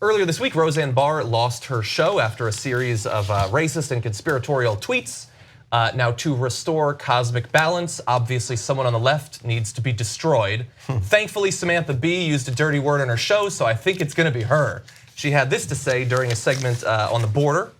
Earlier this week, Roseanne Barr lost her show after a series of racist and conspiratorial tweets. Now, to restore cosmic balance, obviously someone on the left needs to be destroyed. Thankfully, Samantha Bee used a dirty word on her show, so I think it's going to be her. She had this to say during a segment on the border.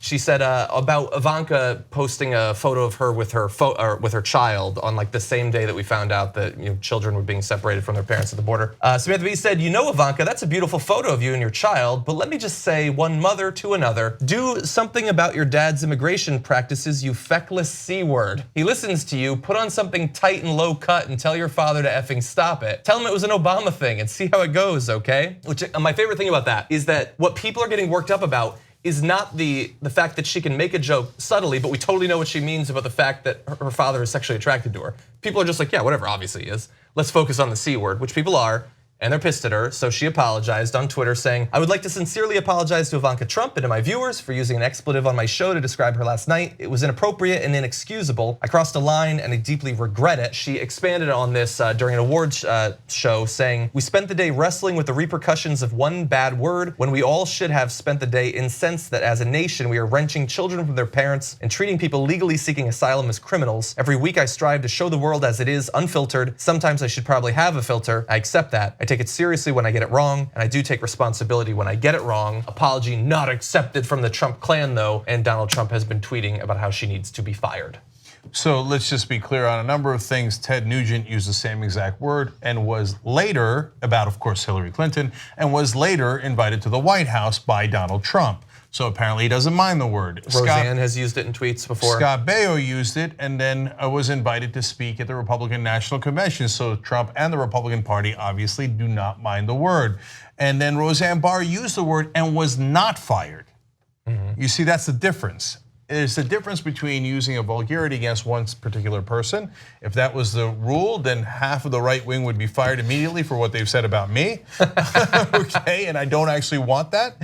She said about Ivanka posting a photo of her with her child on like the same day that we found out that children were being separated from their parents at the border. Samantha Bee said, Ivanka, that's a beautiful photo of you and your child, but let me just say, one mother to another, do something about your dad's immigration practices, you feckless C-word. He listens to you, put on something tight and low cut and tell your father to effing stop it. Tell him it was an Obama thing and see how it goes, okay? Which my favorite thing about that is that what people are getting worked up about is not the fact that she can make a joke subtly, but we totally know what she means about the fact that her father is sexually attracted to her. People are just like, yeah, whatever, obviously he is. Let's focus on the C word, which people are, and they're pissed at her, so she apologized on Twitter saying, I would like to sincerely apologize to Ivanka Trump and to my viewers for using an expletive on my show to describe her last night. It was inappropriate and inexcusable. I crossed a line and I deeply regret it. She expanded on this during an awards show saying, we spent the day wrestling with the repercussions of one bad word when we all should have spent the day incensed that as a nation we are wrenching children from their parents and treating people legally seeking asylum as criminals. Every week I strive to show the world as it is, unfiltered. Sometimes I should probably have a filter. I accept that. I take it seriously when I get it wrong, and I do take responsibility when I get it wrong. Apology not accepted from the Trump clan though, and Donald Trump has been tweeting about how she needs to be fired. So let's just be clear on a number of things. Ted Nugent used the same exact word and was later, about of course Hillary Clinton, and was later invited to the White House by Donald Trump. So apparently he doesn't mind the word. Roseanne has used it in tweets before. Scott Baio used it and then was invited to speak at the Republican National Convention. So Trump and the Republican Party obviously do not mind the word. And then Roseanne Barr used the word and was not fired. You see, that's the difference. There's a difference between using a vulgarity against one particular person. If that was the rule, then half of the right wing would be fired immediately for what they've said about me. Okay, and I don't actually want that.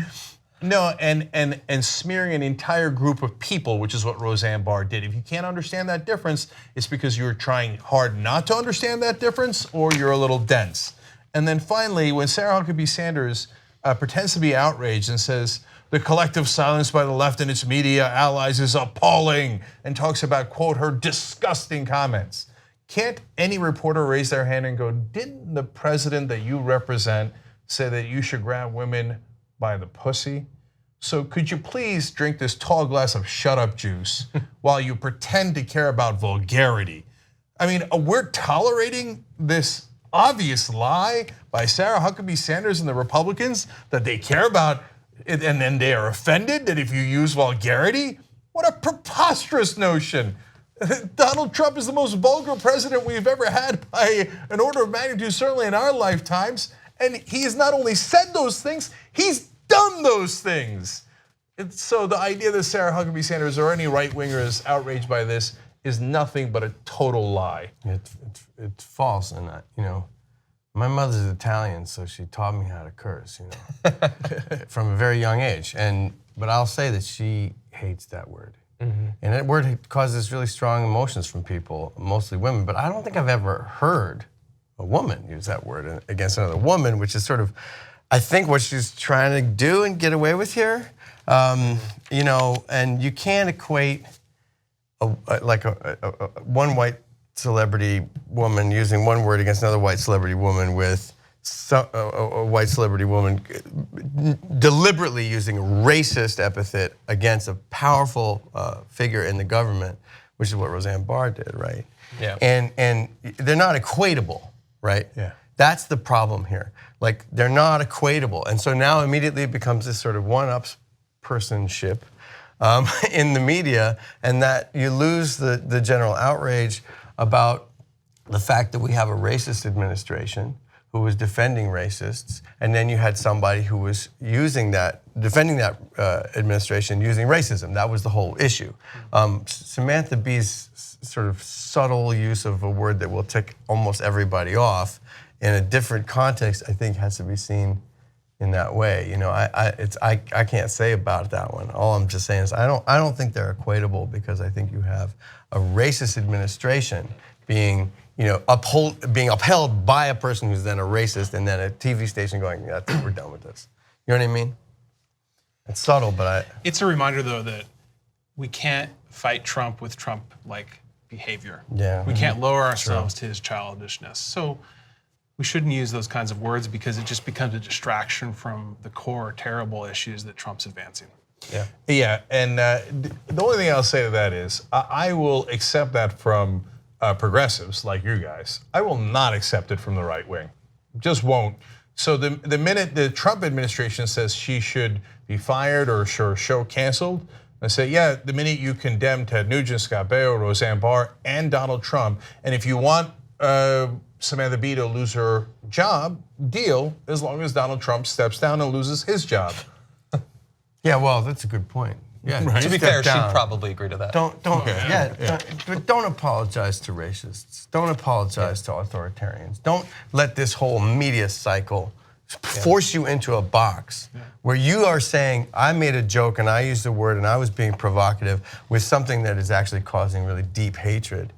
No, and smearing an entire group of people, which is what Roseanne Barr did. If you can't understand that difference, it's because you're trying hard not to understand that difference, or you're a little dense. And then finally, when Sarah Huckabee Sanders pretends to be outraged and says, the collective silence by the left and its media allies is appalling, and talks about, quote, her disgusting comments. Can't any reporter raise their hand and go, didn't the president that you represent say that you should grab women by the pussy? So could you please drink this tall glass of shut up juice while you pretend to care about vulgarity? I mean, we're tolerating this obvious lie by Sarah Huckabee Sanders and the Republicans that they care about it, and then they are offended that if you use vulgarity? What a preposterous notion. Donald Trump is the most vulgar president we've ever had by an order of magnitude, certainly in our lifetimes. And he has not only said those things, he's done those things. So the idea that Sarah Huckabee Sanders or any right-winger is outraged by this is nothing but a total lie. It's false, and my mother's Italian, so she taught me how to curse, from a very young age. But I'll say that she hates that word. And that word causes really strong emotions from people, mostly women. But I don't think I've ever heard a woman use that word against another woman, which is sort of, I think, what she's trying to do and get away with here. And you can't equate one white celebrity woman using one word against another white celebrity woman with a white celebrity woman deliberately using a racist epithet against a powerful figure in the government, which is what Roseanne Barr did, right? Yeah. And they're not equatable. Right? Yeah. That's the problem here. Like, they're not equatable. And so now immediately it becomes this sort of one-upspersonship in the media, and that you lose the general outrage about the fact that we have a racist administration who was defending racists, and then you had somebody who was defending that administration using racism. That was the whole issue. Samantha Bee's sort of subtle use of a word that will tick almost everybody off in a different context, I think, has to be seen in that way. I can't say about that one. All I'm just saying is I don't think they're equatable, because I think you have a racist administration being upheld by a person who's then a racist, and then a TV station going, yeah, I think we're done with this. You know what I mean? It's subtle, but It's a reminder, though, that we can't fight Trump with Trump-like behavior. Yeah. We can't lower ourselves to his childishness. So we shouldn't use those kinds of words because it just becomes a distraction from the core terrible issues that Trump's advancing. Yeah, and the only thing I'll say to that is I will accept that from progressives like you guys. I will not accept it from the right wing. Just won't. So the minute the Trump administration says she should be fired or show canceled, I say, yeah, the minute you condemn Ted Nugent, Scott Baio, Roseanne Barr, and Donald Trump, and if you want Samantha Bee to lose her job, deal, as long as Donald Trump steps down and loses his job. yeah, well, that's a good point. Yeah, Right. To be fair, she'd probably agree to that. But don't apologize to racists. Don't apologize to authoritarians. Don't let this whole media cycle force you into a box where you are saying, I made a joke and I used a word and I was being provocative with something that is actually causing really deep hatred.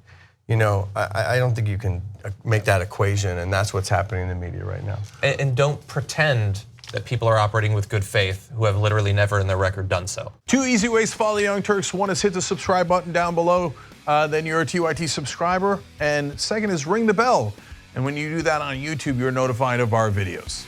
You know, I don't think you can make that equation, and that's what's happening in the media right now. And don't pretend that people are operating with good faith who have literally never in their record done so. 2 easy ways to follow the Young Turks. One is hit the subscribe button down below, then you're a TYT subscriber. And second is ring the bell. And when you do that on YouTube, you're notified of our videos.